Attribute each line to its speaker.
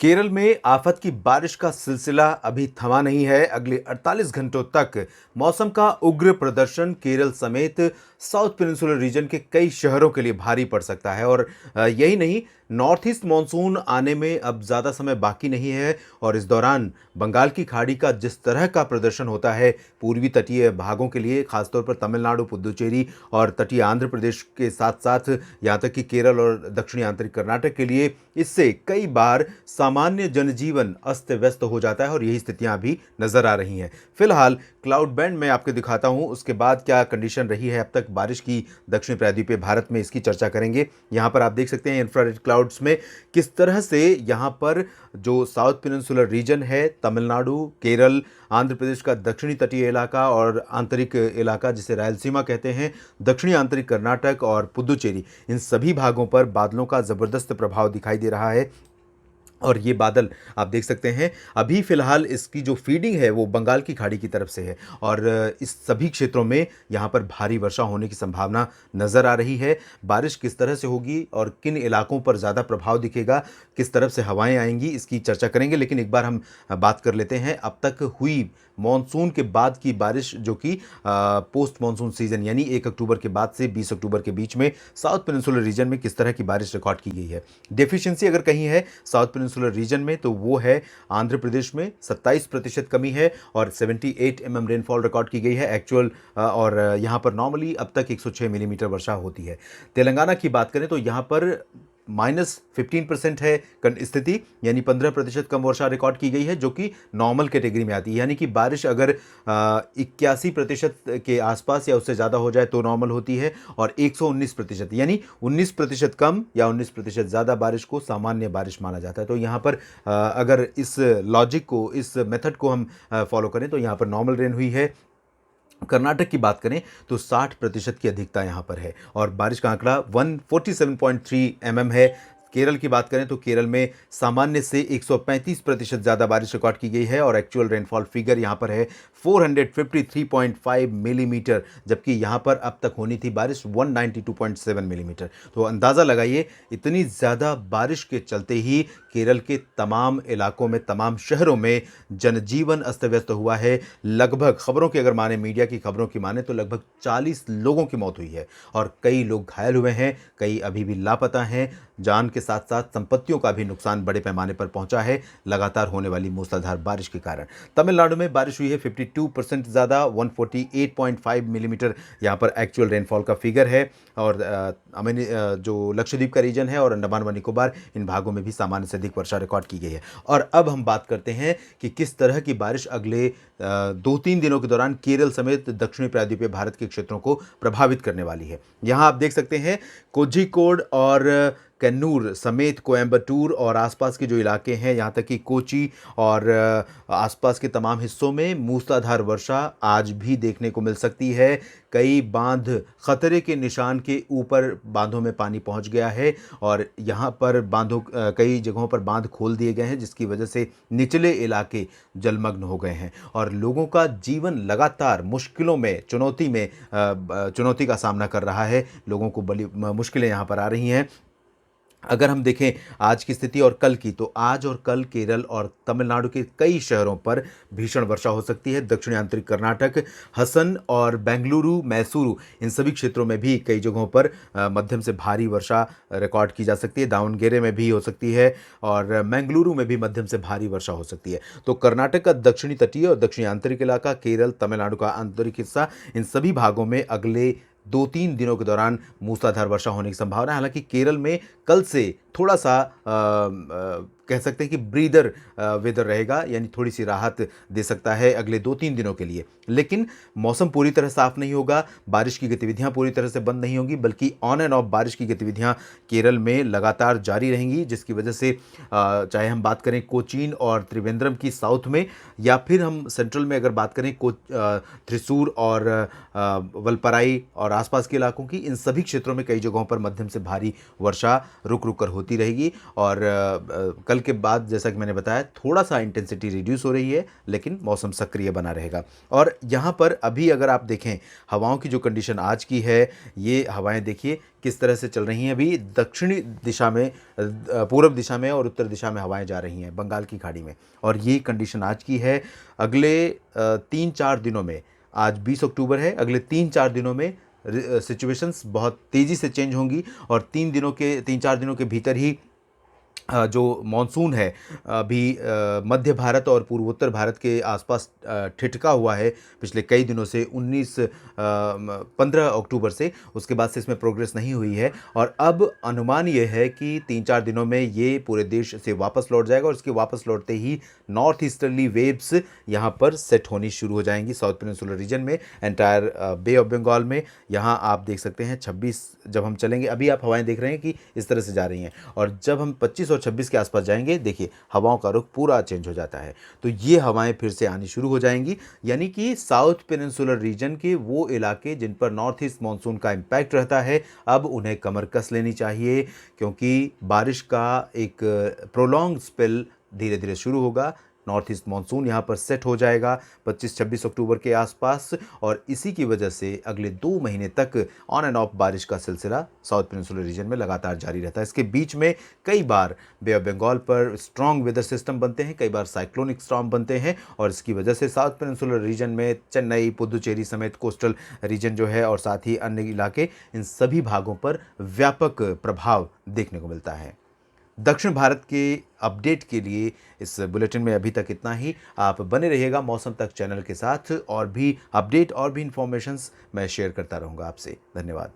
Speaker 1: केरल में आफत की बारिश का सिलसिला अभी थमा नहीं है। अगले 48 घंटों तक मौसम का उग्र प्रदर्शन केरल समेत साउथ पेनिनसुलर रीजन के कई शहरों के लिए भारी पड़ सकता है। और यही नहीं, नॉर्थ ईस्ट मॉनसून आने में अब ज़्यादा समय बाकी नहीं है। और इस दौरान बंगाल की खाड़ी का जिस तरह का प्रदर्शन होता है पूर्वी तटीय भागों के लिए, खासतौर पर तमिलनाडु, पुदुचेरी और तटीय आंध्र प्रदेश के साथ साथ यहाँ तक कि केरल और दक्षिणी आंतरिक कर्नाटक के लिए, इससे कई बार सामान्य जनजीवन अस्त व्यस्त हो जाता है और यही स्थितियां अभी नजर आ रही हैं। फिलहाल क्लाउड बैंड में आपको दिखाता हूं, उसके बाद क्या कंडीशन रही है अब तक बारिश की दक्षिण प्रायद्वीपीय भारत में, इसकी चर्चा करेंगे। यहां पर आप देख सकते हैं इंफ्रारेड क्लाउड्स में किस तरह से यहां पर जो साउथ पेनिनसुलर रीजन है, तमिलनाडु, केरल, आंध्र प्रदेश का दक्षिणी तटीय इलाका और आंतरिक इलाका जिसे रायलसीमा कहते हैं, दक्षिणी आंतरिक कर्नाटक और पुदुचेरी, इन सभी भागों पर बादलों का जबरदस्त प्रभाव दिखाई दे रहा है। और ये बादल आप देख सकते हैं, अभी फिलहाल इसकी जो फीडिंग है वो बंगाल की खाड़ी की तरफ से है और इस सभी क्षेत्रों में यहाँ पर भारी वर्षा होने की संभावना नज़र आ रही है। बारिश किस तरह से होगी और किन इलाकों पर ज़्यादा प्रभाव दिखेगा, किस तरफ से हवाएं आएंगी, इसकी चर्चा करेंगे। लेकिन एक बार हम बात कर लेते हैं अब तक हुई मॉनसून के बाद की बारिश, जो कि पोस्ट मॉनसून सीजन यानी 1 अक्टूबर के बाद से 20 अक्टूबर के बीच में साउथ पेनिनसुलर रीजन में किस तरह की बारिश रिकॉर्ड की गई है। डेफिशिएंसी अगर कहीं है साउथ पेनिनसुलर रीजन में तो वो है आंध्र प्रदेश में 27% कमी है और 78 रेनफॉल रिकॉर्ड की गई है एक्चुअल। और यहाँ पर नॉर्मली अब तक 106 मिलीमीटर वर्षा होती है। तेलंगाना की बात करें तो यहाँ पर -15% है स्थिति, यानी 15% कम वर्षा रिकॉर्ड की गई है, जो कि नॉर्मल कैटेगरी में आती है। यानी कि बारिश अगर 81% के आसपास या उससे ज़्यादा हो जाए तो नॉर्मल होती है, और 119% यानी 19% कम या 19% ज़्यादा बारिश को सामान्य बारिश माना जाता है। तो यहाँ पर अगर इस लॉजिक को, इस मेथड को हम फॉलो करें तो यहाँ पर नॉर्मल रेन हुई है। कर्नाटक की बात करें तो 60% की अधिकता यहाँ पर है और बारिश का आंकड़ा 147.3 है। केरल की बात करें तो केरल में सामान्य से 135% ज़्यादा बारिश रिकॉर्ड की गई है और एक्चुअल रेनफॉल फिगर यहाँ पर है 453.5 मिलीमीटर, जबकि यहाँ पर अब तक होनी थी बारिश 192.7 मिलीमीटर। तो अंदाज़ा लगाइए, इतनी ज़्यादा बारिश के चलते ही केरल के तमाम इलाकों में, तमाम शहरों में जनजीवन अस्त व्यस्त हुआ है। लगभग, खबरों की अगर माने, मीडिया की खबरों की माने तो लगभग 40 लोगों की मौत हुई है और कई लोग घायल हुए हैं, कई अभी भी लापता हैं। जान के साथ साथ संपत्तियों का भी नुकसान बड़े पैमाने पर पहुंचा है लगातार होने वाली मूसलाधार बारिश के कारण। तमिलनाडु में बारिश हुई है 52% ज़्यादा, 148.5 मिलीमीटर यहाँ पर एक्चुअल रेनफॉल का फिगर है। और जो लक्षद्वीप का रीजन है और अंडमान व निकोबार, इन भागों में भी सामान्य से अधिक वर्षा रिकॉर्ड की गई है। और अब हम बात करते हैं कि किस तरह की बारिश अगले 2-3 दिनों के दौरान केरल समेत दक्षिणी प्रायद्वीपीय भारत के क्षेत्रों को प्रभावित करने वाली है। यहाँ आप देख सकते हैं कोझिकोड और कन्नूर समेत कोयम्बटूर और आसपास के जो इलाके हैं, यहाँ तक कि कोची और आसपास के तमाम हिस्सों में मूसलाधार वर्षा आज भी देखने को मिल सकती है। कई बांध खतरे के निशान के ऊपर, बांधों में पानी पहुंच गया है और यहाँ पर कई जगहों पर बांध खोल दिए गए हैं, जिसकी वजह से निचले इलाके जलमग्न हो गए हैं और लोगों का जीवन लगातार मुश्किलों में, चुनौती का सामना कर रहा है। लोगों को बड़ी मुश्किलें यहाँ पर आ रही हैं। अगर हम देखें आज की स्थिति और कल की, तो आज और कल केरल और तमिलनाडु के कई शहरों पर भीषण वर्षा हो सकती है। दक्षिणी आंतरिक कर्नाटक, हसन और बेंगलुरु, मैसूरू, इन सभी क्षेत्रों में भी कई जगहों पर मध्यम से भारी वर्षा रिकॉर्ड की जा सकती है। दावणगेरे में भी हो सकती है और मैंगलुरु में भी मध्यम से भारी वर्षा हो सकती है। तो कर्नाटक का दक्षिणी तटीय और दक्षिणी आंतरिक इलाका, केरल, तमिलनाडु का आंतरिक हिस्सा, इन सभी भागों में अगले 2-3 दिनों के दौरान मूसलाधार वर्षा होने की संभावना है। हालांकि केरल में कल से थोड़ा सा कह सकते हैं कि ब्रीदर वेदर रहेगा, यानी थोड़ी सी राहत दे सकता है अगले 2-3 दिनों के लिए। लेकिन मौसम पूरी तरह साफ नहीं होगा, बारिश की गतिविधियां पूरी तरह से बंद नहीं होंगी, बल्कि ऑन एंड ऑफ बारिश की गतिविधियां केरल में लगातार जारी रहेंगी, जिसकी वजह से चाहे हम बात करें कोचीन और त्रिवेंद्रम की साउथ में, या फिर हम सेंट्रल में अगर बात करें थ्रिसूर और वलपराई और आसपास के इलाकों की, इन सभी क्षेत्रों में कई जगहों पर मध्यम से भारी वर्षा रुक रुक कर होती होती रहेगी और कल के बाद जैसा कि मैंने बताया थोड़ा सा इंटेंसिटी रिड्यूस हो रही है, लेकिन मौसम सक्रिय बना रहेगा। और यहाँ पर अभी अगर आप देखें हवाओं की जो कंडीशन आज की है, ये हवाएं देखिए किस तरह से चल रही हैं। अभी दक्षिणी दिशा में, पूर्व दिशा में और उत्तर दिशा में हवाएं जा रही हैं बंगाल की खाड़ी में, और ये कंडीशन आज की है। अगले 3-4 दिनों में, आज 20 अक्टूबर है, अगले 3-4 दिनों में सिचुएशंस बहुत तेज़ी से चेंज होंगी और 3-4 दिनों के भीतर ही जो मानसून है अभी मध्य भारत और पूर्वोत्तर भारत के आसपास ठिठका हुआ है पिछले कई दिनों से, 15 अक्टूबर से, उसके बाद से इसमें प्रोग्रेस नहीं हुई है। और अब अनुमान ये है कि 3-4 दिनों में ये पूरे देश से वापस लौट जाएगा और इसके वापस लौटते ही नॉर्थ ईस्टर्ली वेव्स यहाँ पर सेट होनी शुरू हो जाएंगी साउथ पेनिनसुलर रीजन में, एंटायर बे ऑफ बंगाल में। यहाँ आप देख सकते हैं 26 जब हम चलेंगे, अभी आप हवाएं देख रहे हैं कि इस तरह से जा रही हैं, और जब हम 25 और 26 के आसपास जाएंगे, देखिए हवाओं का रुख पूरा चेंज हो जाता है। तो ये हवाएं फिर से आनी शुरू हो जाएंगी, यानी कि साउथ पेनिनसुलर रीजन के वो इलाके जिन पर नॉर्थ ईस्ट मानसून का इम्पैक्ट रहता है, अब उन्हें कमर कस लेनी चाहिए, क्योंकि बारिश का एक प्रोलॉन्ग स्पेल धीरे धीरे शुरू होगा। नॉर्थ ईस्ट मानसून यहाँ पर सेट हो जाएगा 25-26 अक्टूबर के आसपास, और इसी की वजह से अगले 2 महीने तक ऑन एंड ऑफ बारिश का सिलसिला साउथ पेनिनसुलर रीजन में लगातार जारी रहता है। इसके बीच में कई बार बे ऑफ बंगाल पर स्ट्रॉन्ग वेदर सिस्टम बनते हैं, कई बार साइक्लोनिक स्टॉर्म बनते हैं, और इसकी वजह से साउथ पेनिनसुलर रीजन में चेन्नई, पुदुचेरी समेत कोस्टल रीजन जो है और साथ ही अन्य इलाके, इन सभी भागों पर व्यापक प्रभाव देखने को मिलता है। दक्षिण भारत के अपडेट के लिए इस बुलेटिन में अभी तक इतना ही। आप बने रहिएगा मौसम तक चैनल के साथ, और भी अपडेट और भी इंफॉर्मेशंस मैं शेयर करता रहूँगा आपसे। धन्यवाद।